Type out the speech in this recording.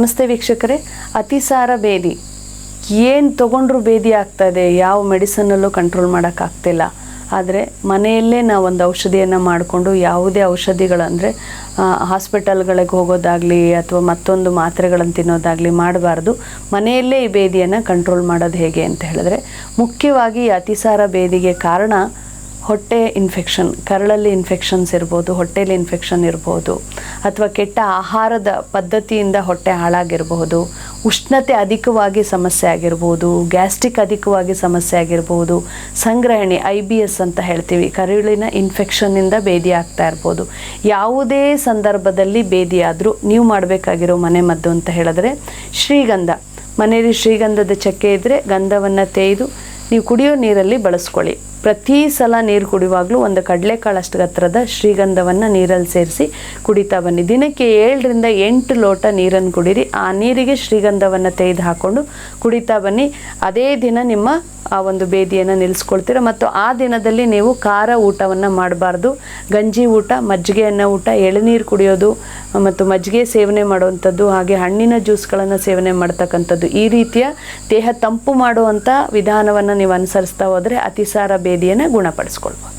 ನಮಸ್ತೆ ವೀಕ್ಷಕರೇ. ಅತಿಸಾರ ಬೇದಿ ಏನು ತೊಗೊಂಡ್ರೂ ಬೇದಿ ಆಗ್ತಾಯಿದೆ, ಯಾವ ಮೆಡಿಸನ್ನಲ್ಲೂ ಕಂಟ್ರೋಲ್ ಮಾಡೋಕ್ಕಾಗ್ತಿಲ್ಲ. ಆದರೆ ಮನೆಯಲ್ಲೇ ನಾವು ಒಂದು ಔಷಧಿಯನ್ನು ಮಾಡಿಕೊಂಡು ಯಾವುದೇ ಔಷಧಿಗಳಂದರೆ ಹಾಸ್ಪಿಟಲ್ಗಳಿಗೆ ಹೋಗೋದಾಗಲಿ ಅಥವಾ ಮತ್ತೊಂದು ಮಾತ್ರೆಗಳನ್ನು ತಿನ್ನೋದಾಗಲಿ ಮಾಡಬಾರ್ದು. ಮನೆಯಲ್ಲೇ ಈ ಬೇದಿಯನ್ನು ಕಂಟ್ರೋಲ್ ಮಾಡೋದು ಹೇಗೆ ಅಂತ ಹೇಳಿದ್ರೆ, ಮುಖ್ಯವಾಗಿ ಅತಿಸಾರ ಬೇದಿಗೆ ಕಾರಣ ಹೊಟ್ಟೆ ಇನ್ಫೆಕ್ಷನ್, ಕರಳಲ್ಲಿ ಇನ್ಫೆಕ್ಷನ್ಸ್ ಇರ್ಬೋದು, ಹೊಟ್ಟೆಯಲ್ಲಿ ಇನ್ಫೆಕ್ಷನ್ ಇರ್ಬೋದು, ಅಥವಾ ಕೆಟ್ಟ ಆಹಾರದ ಪದ್ಧತಿಯಿಂದ ಹೊಟ್ಟೆ ಹಾಳಾಗಿರಬಹುದು, ಉಷ್ಣತೆ ಅಧಿಕವಾಗಿ ಸಮಸ್ಯೆ ಆಗಿರ್ಬೋದು, ಗ್ಯಾಸ್ಟ್ರಿಕ್ ಅಧಿಕವಾಗಿ ಸಮಸ್ಯೆ ಆಗಿರ್ಬೋದು, ಸಂಗ್ರಹಣೆ IBS ಅಂತ ಹೇಳ್ತೀವಿ, ಕರುಳಿನ ಇನ್ಫೆಕ್ಷನ್ನಿಂದ ಬೇದಿ ಆಗ್ತಾ ಇರ್ಬೋದು. ಯಾವುದೇ ಸಂದರ್ಭದಲ್ಲಿ ಬೇದಿ ಆದರೂ ನೀವು ಮಾಡಬೇಕಾಗಿರೋ ಮನೆಮದ್ದು ಅಂತ ಹೇಳಿದ್ರೆ ಶ್ರೀಗಂಧ. ಮನೆಯಲ್ಲಿ ಶ್ರೀಗಂಧದ ಚಕ್ಕೆ ಇದ್ದರೆ ಗಂಧವನ್ನು ತೆಗೆದು ನೀವು ಕುಡಿಯೋ ನೀರಲ್ಲಿ ಬಳಸ್ಕೊಳ್ಳಿ. ಪ್ರತಿ ಸಲ ನೀರು ಕುಡಿಯುವಾಗಲೂ ಒಂದು ಕಡಲೆಕಾಳಷ್ಟು ಗಾತ್ರದ ಶ್ರೀಗಂಧವನ್ನು ನೀರಲ್ಲಿ ಸೇರಿಸಿ ಕುಡಿತಾ ಬನ್ನಿ. ದಿನಕ್ಕೆ 7 ರಿಂದ 8 ಲೋಟ ನೀರನ್ನು ಕುಡೀರಿ. ಆ ನೀರಿಗೆ ಶ್ರೀಗಂಧವನ್ನು ತೆಗೆದು ಹಾಕ್ಕೊಂಡು ಕುಡಿತಾ ಬನ್ನಿ. ಅದೇ ದಿನ ನಿಮ್ಮ ಆ ಒಂದು ಬೇದಿಯನ್ನು ನಿಲ್ಲಿಸ್ಕೊಳ್ತೀರ. ಮತ್ತು ಆ ದಿನದಲ್ಲಿ ನೀವು ಖಾರ ಊಟವನ್ನು ಮಾಡಬಾರ್ದು. ಗಂಜಿ ಊಟ, ಮಜ್ಜಿಗೆ ಅನ್ನ ಊಟ, ಎಳನೀರು ಕುಡಿಯೋದು ಮತ್ತು ಮಜ್ಜಿಗೆ ಸೇವನೆ ಮಾಡುವಂಥದ್ದು, ಹಾಗೆ ಹಣ್ಣಿನ ಜ್ಯೂಸ್ಗಳನ್ನು ಸೇವನೆ ಮಾಡ್ತಕ್ಕಂಥದ್ದು, ಈ ರೀತಿಯ ದೇಹ ತಂಪು ಮಾಡುವಂಥ ವಿಧಾನವನ್ನು ನೀವು ಅನುಸರಿಸ್ತಾ ಹೋದರೆ ಅತಿಸಾರ ಬೇದಿಯನ್ನು ಗುಣಪಡಿಸ್ಕೊಳ್ಬೋದು.